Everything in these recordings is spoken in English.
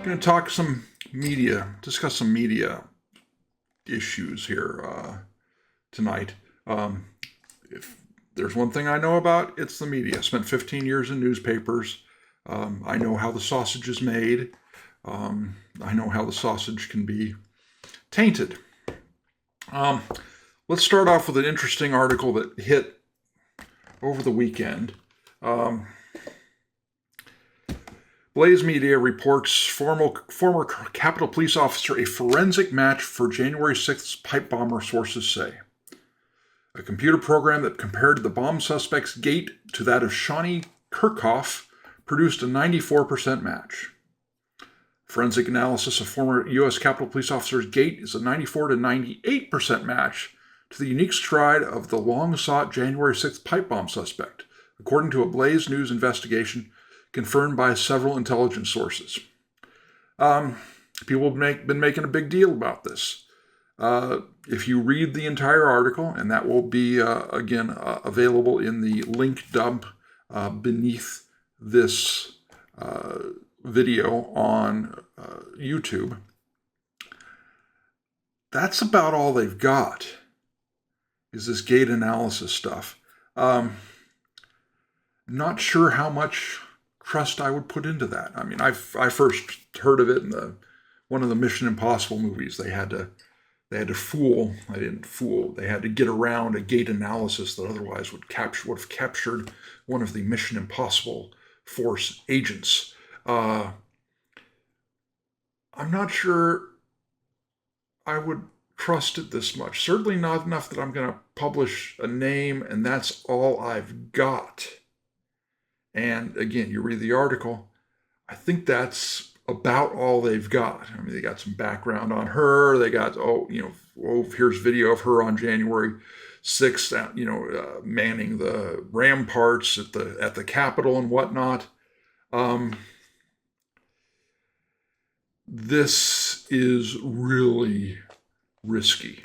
Going to discuss some media issues here tonight. If there's one thing I know about, it's the media. I spent 15 years in newspapers. I know how the sausage is made. I know how the sausage can be tainted. Let's start off with an interesting article that hit over the weekend. Blaze Media reports former Capitol Police officer a forensic match for January 6th's pipe bomber, sources say. A computer program that compared the bomb suspect's gait to that of Shawnee Kirkhoff produced a 94% match. Forensic analysis of former U.S. Capitol Police officer's gait is a 94 to 98% match to the unique stride of the long-sought January 6th pipe bomb suspect, according to a Blaze News investigation confirmed by several intelligence sources. People have been making a big deal about this. If you read the entire article, and that will be, available in the link dump beneath this video on YouTube, that's about all they've got, is this gait analysis stuff. Not sure how much trust I would put into that. I mean, I first heard of it in one of the Mission Impossible movies. They had to get around a gait analysis that otherwise would have captured one of the Mission Impossible Force agents. I'm not sure I would trust it this much. Certainly not enough that I'm going to publish a name and that's all I've got. And again, you read the article, I think that's about all they've got. I mean, they got some background on her. They got, here's video of her on January 6th, manning the ramparts at the Capitol and whatnot. This is really risky.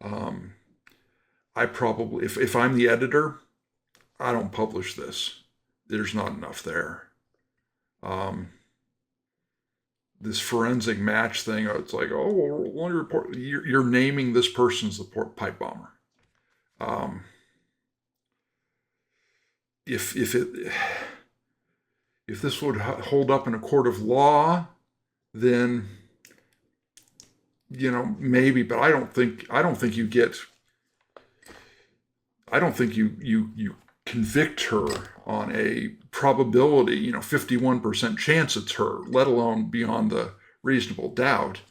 I probably, if I'm the editor, I don't publish this. There's not enough there. This forensic match thing, it's like, we'll only report, you're naming this person as the pipe bomber. If this would hold up in a court of law, then maybe, but I don't think you convict her on a probability, 51% chance it's her, let alone beyond the reasonable doubt.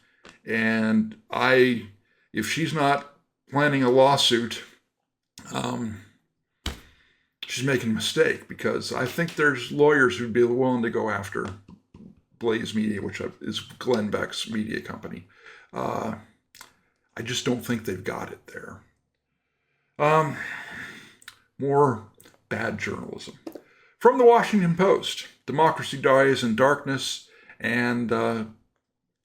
And if she's not planning a lawsuit, she's making a mistake, because I think there's lawyers who'd be willing to go after Blaze Media, which is Glenn Beck's media company. I just don't think they've got it there. More bad journalism. From the Washington Post, democracy dies in darkness, and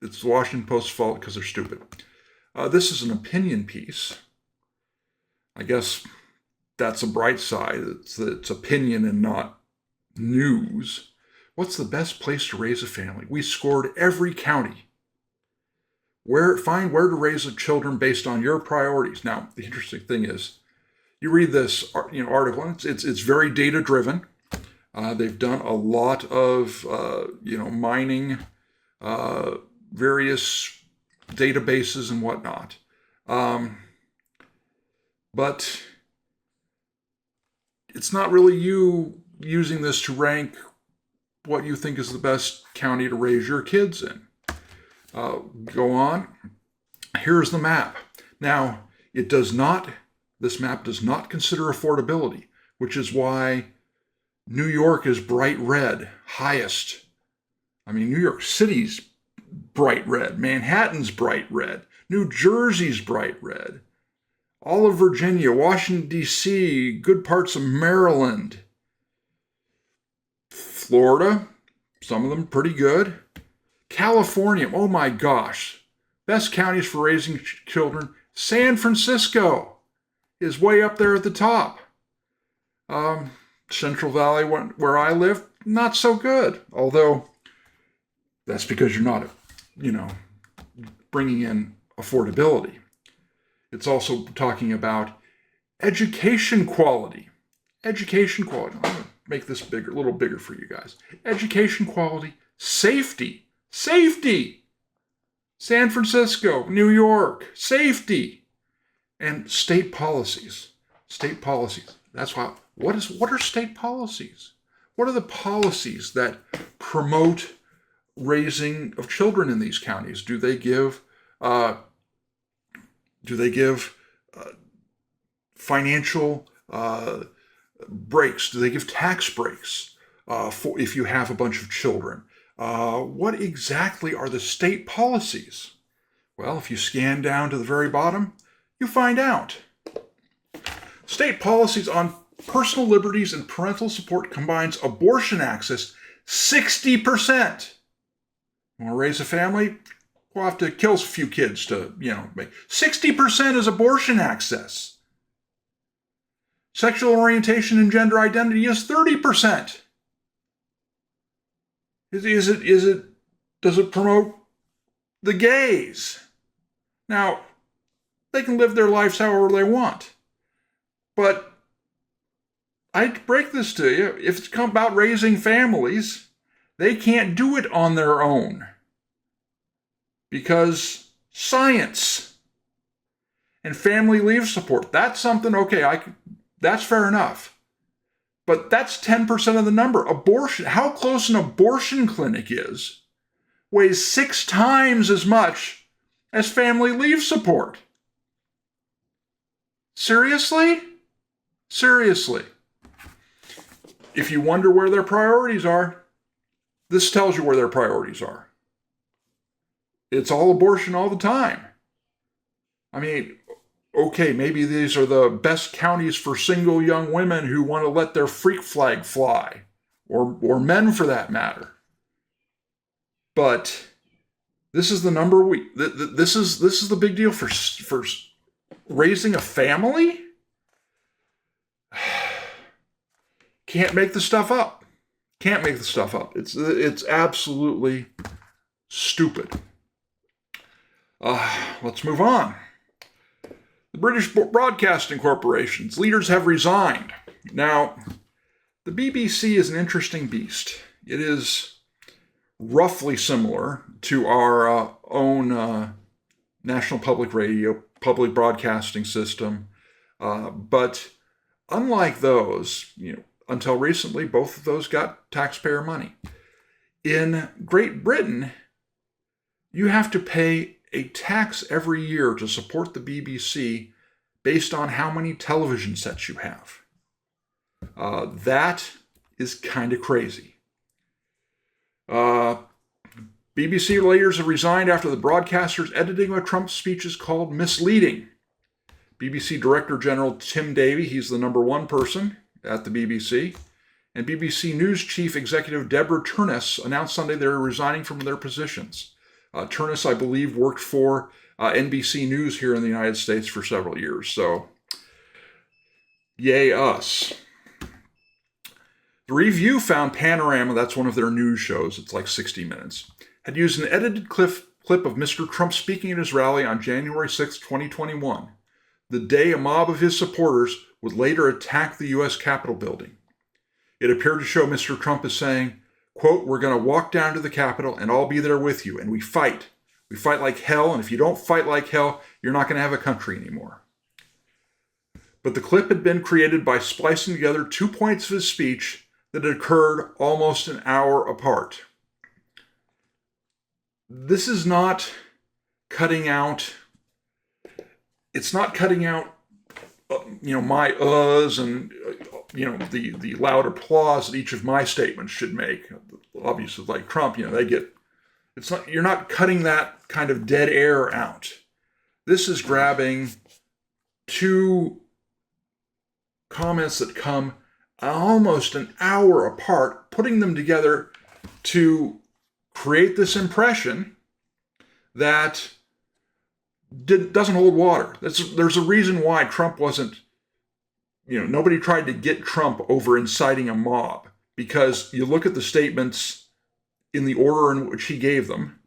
it's the Washington Post's fault because they're stupid. This is an opinion piece. I guess that's a bright side. It's opinion and not news. What's the best place to raise a family? We scored every county. Find where to raise the children based on your priorities. Now, the interesting thing is, you read this article, and it's very data driven. They've done a lot of mining various databases and whatnot, but it's not really you using this to rank what you think is the best county to raise your kids in. Go on. Here's the map. Now, this map does not consider affordability, which is why New York is bright red, highest. I mean, New York City's bright red. Manhattan's bright red. New Jersey's bright red. All of Virginia, Washington, D.C., good parts of Maryland. Florida, some of them pretty good. California, oh my gosh. Best counties for raising children. San Francisco is way up there at the top. Central Valley, where I live, not so good. Although That's because you're not, bringing in affordability. It's also talking about education quality. Education quality. I'm going to make this bigger, a little bigger for you guys. Education quality, safety. Safety. San Francisco, New York, safety. And state policies. State policies. That's why, what are state policies? What are the policies that promote raising of children in these counties? Do they give financial breaks? Do they give tax breaks for if you have a bunch of children? What exactly are the state policies? Well, if you scan down to the very bottom, you find out. State policies on personal liberties and parental support combines abortion access 60%. You want to raise a family? We'll have to kill a few kids to, make 60% is abortion access. Sexual orientation and gender identity is 30%. Does it promote the gays? Now, they can live their lives however they want. But I break this to you. If it's about raising families, they can't do it on their own. Because science and family leave support, that's something, okay, that's fair enough. But that's 10% of the number. Abortion, how close an abortion clinic is, weighs 6 times as much as family leave support. Seriously? Seriously. If you wonder where their priorities are, this tells you where their priorities are. It's all abortion all the time. I mean, okay, maybe these are the best counties for single young women who want to let their freak flag fly, or men for that matter. But this is the number this is the big deal for raising a family. Can't make the stuff up. Can't make the stuff up. It's absolutely stupid. Let's move on. The British Broadcasting Corporation's leaders have resigned. Now, the BBC is an interesting beast. It is roughly similar to our own National Public Radio, public broadcasting system. But unlike those, until recently, both of those got taxpayer money. In Great Britain, you have to pay a tax every year to support the BBC based on how many television sets you have. That is kind of crazy. BBC leaders have resigned after the broadcaster's editing of Trump's speech is called misleading. BBC Director General Tim Davie, he's the number one person at the BBC, and BBC News Chief Executive Deborah Turness announced Sunday they're resigning from their positions. Turness, I believe, worked for NBC News here in the United States for several years, so yay us. The Review found Panorama, that's one of their news shows, it's like 60 minutes, had used an edited clip of Mr. Trump speaking at his rally on January 6, 2021, the day a mob of his supporters would later attack the U.S. Capitol building. It appeared to show Mr. Trump as saying, quote, "We're going to walk down to the Capitol and I'll be there with you. And we fight. We fight like hell. And if you don't fight like hell, you're not going to have a country anymore." But the clip had been created by splicing together 2 points of his speech that had occurred almost an hour apart. This is not cutting out, it's not cutting out, my uhs and, the loud applause that each of my statements should make. Obviously, like Trump, you're not cutting that kind of dead air out. This is grabbing 2 comments that come almost an hour apart, putting them together to create this impression that doesn't hold water. There's a reason why Trump wasn't, nobody tried to get Trump over inciting a mob, because you look at the statements in the order in which he gave them,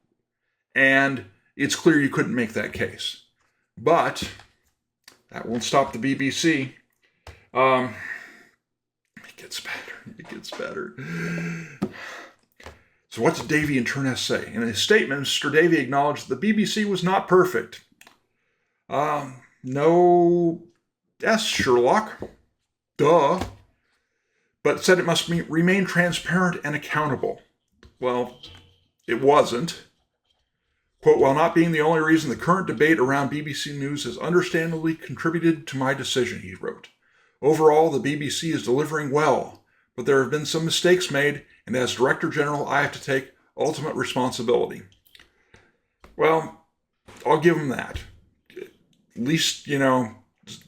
and it's clear you couldn't make that case. But that won't stop the BBC. It gets better. It gets better. So what did Davey and Turness say? In his statement, Mr. Davey acknowledged that the BBC was not perfect. No, yes, Sherlock. Duh. But said it must remain transparent and accountable. Well, it wasn't. Quote, while not being the only reason the current debate around BBC News has understandably contributed to my decision, he wrote. Overall, the BBC is delivering well, but there have been some mistakes made, and as Director General, I have to take ultimate responsibility. Well, I'll give him that. At least,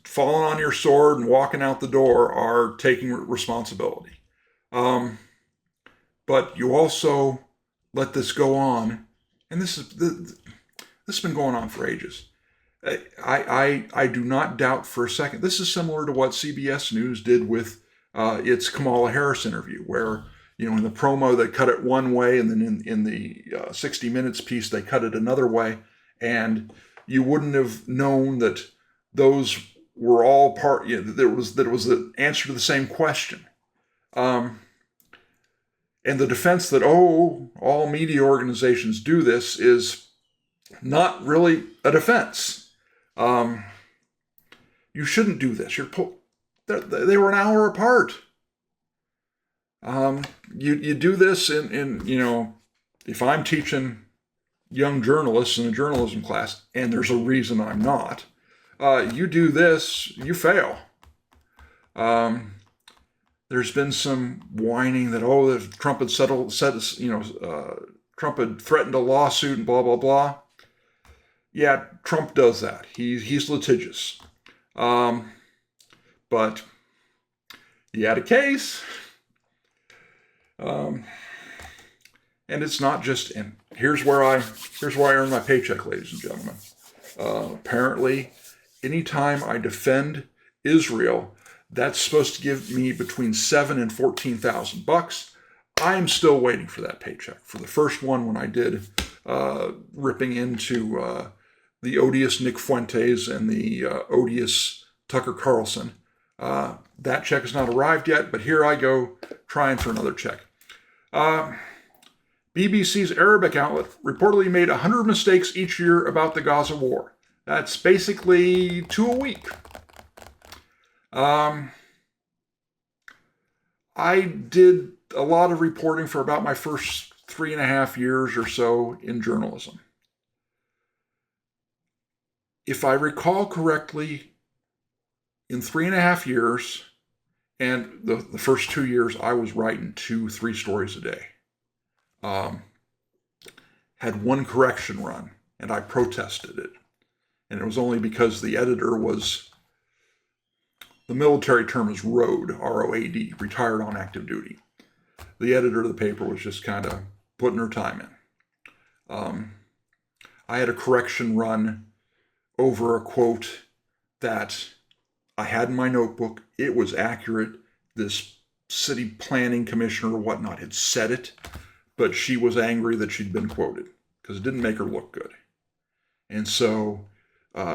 falling on your sword and walking out the door are taking responsibility. But you also let this go on, and this has been going on for ages. I do not doubt for a second. This is similar to what CBS News did with its Kamala Harris interview, where in the promo they cut it one way, and then in the 60 Minutes piece they cut it another way, and you wouldn't have known that those were all part. That it was the answer to the same question. And the defense that all media organizations do this is not really a defense. You shouldn't do this. They were an hour apart. You do this in if I'm teaching young journalists in a journalism class, and there's a reason I'm not, you do this, you fail. There's been some whining that Trump had Trump had threatened a lawsuit and blah blah blah. Yeah, Trump does that. He's litigious. But he had a case. And it's not just. And here's where I earn my paycheck, ladies and gentlemen. Apparently, anytime I defend Israel, that's supposed to give me between $7,000 and $14,000. I'm still waiting for that paycheck. For the first one, when I did ripping into the odious Nick Fuentes and the odious Tucker Carlson, that check has not arrived yet. But here I go trying for another check. BBC's Arabic outlet reportedly made 100 mistakes each year about the Gaza war. That's basically 2 a week. I did a lot of reporting for about my first 3.5 years or so in journalism. If I recall correctly, in 3.5 years, and the first 2 years, I was writing 2-3 stories a day. Had one correction run, and I protested it. And it was only because the editor was, the military term is ROAD, R-O-A-D, retired on active duty. The editor of the paper was just kind of putting her time in. I had a correction run over a quote that I had in my notebook. It was accurate. This city planning commissioner or whatnot had said it, but she was angry that she'd been quoted because it didn't make her look good. And so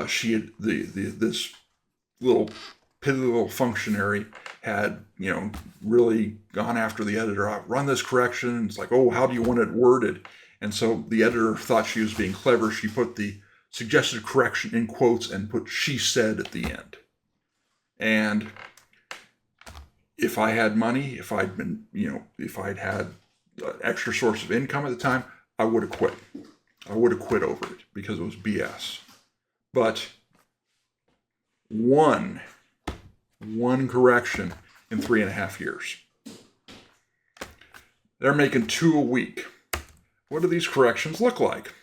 she had this little functionary had, really gone after the editor. I run this correction. It's like, how do you want it worded? And so the editor thought she was being clever. She put the suggested correction in quotes and put "she said" at the end. And if I had money, if I'd been, if I'd had an extra source of income at the time, I would have quit. I would have quit over it because it was BS. But one correction in 3.5 years. They're making 2 a week. What do these corrections look like?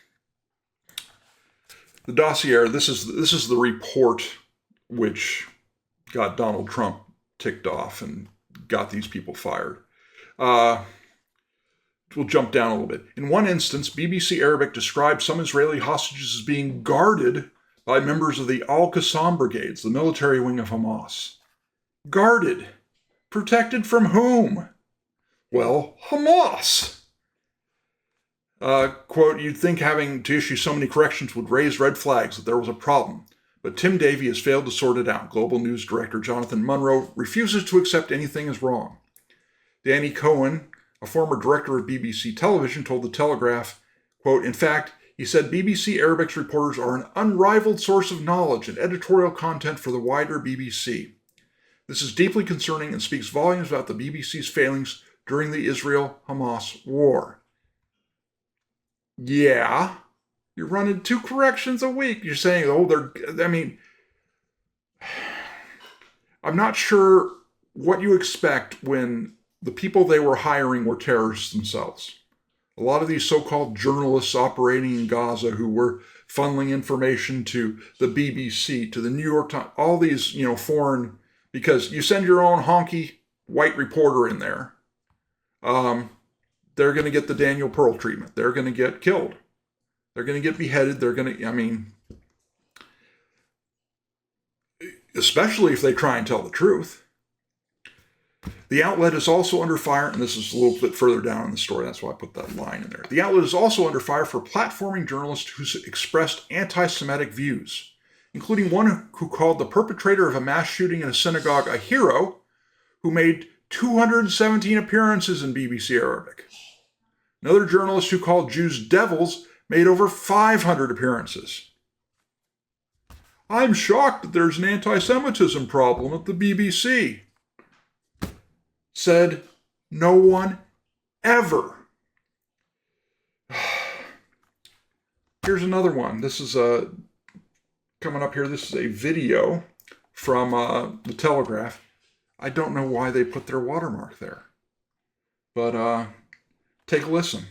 The dossier, this is the report which got Donald Trump ticked off and got these people fired. We'll jump down a little bit. In one instance, BBC Arabic described some Israeli hostages as being guarded by members of the Al-Qassam brigades, the military wing of Hamas. Guarded. Protected from whom? Well, Hamas. Quote, you'd think having to issue so many corrections would raise red flags that there was a problem. But Tim Davie has failed to sort it out. Global News Director Jonathan Munro refuses to accept anything as wrong. Danny Cohen, a former director of BBC Television, told The Telegraph, quote, in fact, he said BBC Arabic's reporters are an unrivaled source of knowledge and editorial content for the wider BBC. This is deeply concerning and speaks volumes about the BBC's failings during the Israel-Hamas war. Yeah, you're running 2 corrections a week. You're saying, I'm not sure what you expect when the people they were hiring were terrorists themselves. A lot of these so-called journalists operating in Gaza who were funneling information to the BBC, to the New York Times, all these, foreign, because you send your own honky white reporter in there, they're going to get the Daniel Pearl treatment. They're going to get killed. They're going to get beheaded. They're going to, especially if they try and tell the truth. The outlet is also under fire, and this is a little bit further down in the story, that's why I put that line in there. The outlet is also under fire for platforming journalists who expressed anti-Semitic views, including one who called the perpetrator of a mass shooting in a synagogue a hero, who made 217 appearances in BBC Arabic. Another journalist who called Jews devils made over 500 appearances. I'm shocked that there's an anti-Semitism problem at the BBC, said no one ever. Here's another one. This is coming up here. This is a video from the Telegraph. I don't know why they put their watermark there, but take a listen.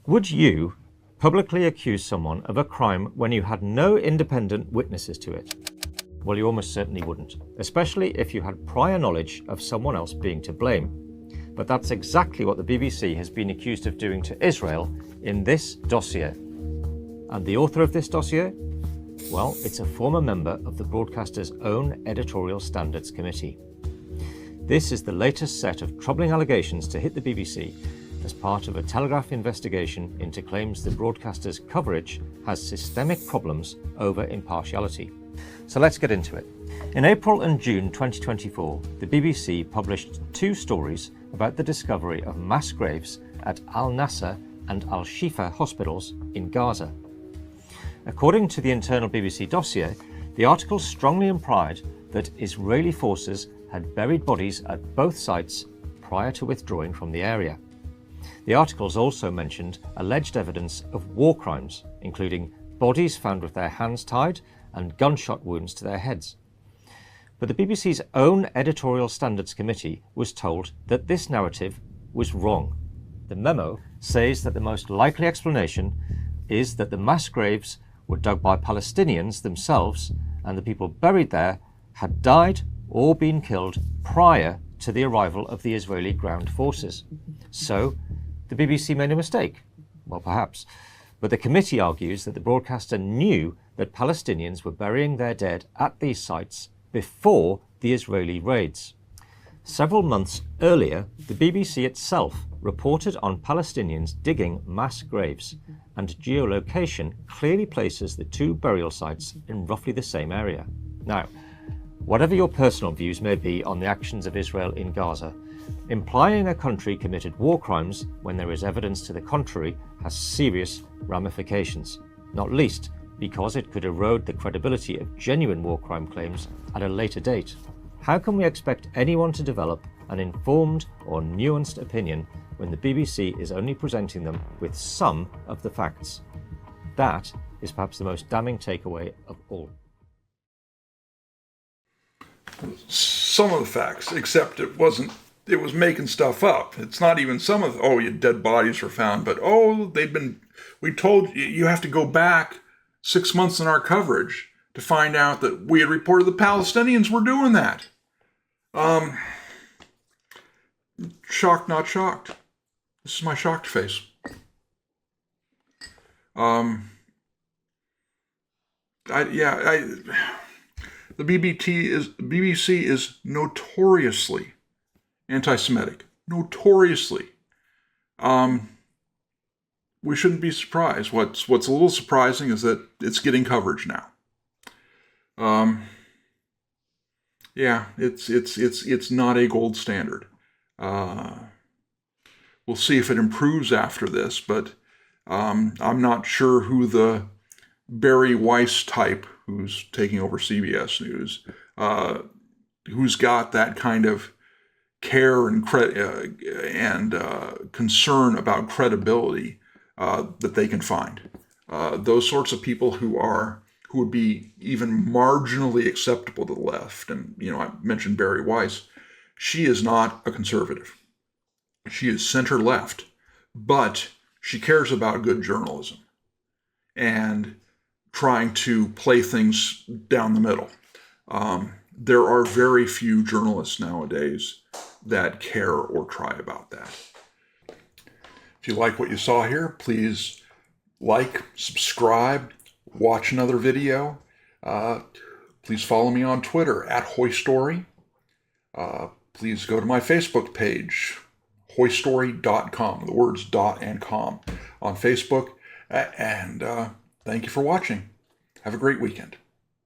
Would you publicly accuse someone of a crime when you had no independent witnesses to it? Well, you almost certainly wouldn't, especially if you had prior knowledge of someone else being to blame. But that's exactly what the BBC has been accused of doing to Israel in this dossier. And the author of this dossier? Well, it's a former member of the broadcaster's own Editorial Standards Committee. This is the latest set of troubling allegations to hit the BBC as part of a Telegraph investigation into claims the broadcaster's coverage has systemic problems over impartiality. So let's get into it. In April and June 2024, the BBC published 2 stories about the discovery of mass graves at Al-Nasser and Al-Shifa hospitals in Gaza. According to the internal BBC dossier, the articles strongly implied that Israeli forces had buried bodies at both sites prior to withdrawing from the area. The articles also mentioned alleged evidence of war crimes, including bodies found with their hands tied and gunshot wounds to their heads. But the BBC's own Editorial Standards Committee was told that this narrative was wrong. The memo says that the most likely explanation is that the mass graves were dug by Palestinians themselves and the people buried there had died or been killed prior to the arrival of the Israeli ground forces. So, the BBC made a mistake. Well, perhaps. But the committee argues that the broadcaster knew that Palestinians were burying their dead at these sites before the Israeli raids. Several months earlier, the BBC itself reported on Palestinians digging mass graves, and geolocation clearly places the 2 burial sites in roughly the same area. Now, whatever your personal views may be on the actions of Israel in Gaza, implying a country committed war crimes when there is evidence to the contrary has serious ramifications, not least because it could erode the credibility of genuine war crime claims at a later date. How can we expect anyone to develop an informed or nuanced opinion when the BBC is only presenting them with some of the facts? That is perhaps the most damning takeaway of all. Some of the facts, except it was making stuff up. It's not even some of dead bodies were found, but we told you have to go back 6 months in our coverage to find out that we had reported the Palestinians were doing that. Shocked, not shocked. This is my shocked face. The BBC is notoriously anti-Semitic. notoriously. We shouldn't be surprised. What's a little surprising is that it's getting coverage now. Yeah, it's not a gold standard. We'll see if it improves after this, but I'm not sure who the Barry Weiss type, who's taking over CBS News, who's got that kind of care and concern about credibility that they can find. Those sorts of people who would be even marginally acceptable to the left, and I mentioned Barry Weiss. She is not a conservative. She is center left, but she cares about good journalism and trying to play things down the middle. There are very few journalists nowadays that care or try about that. If you like what you saw here, please like, subscribe, watch another video. Please follow me on Twitter @Hoystory. Please go to my Facebook page, Hoystory.com, the words dot and com on Facebook. And thank you for watching. Have a great weekend.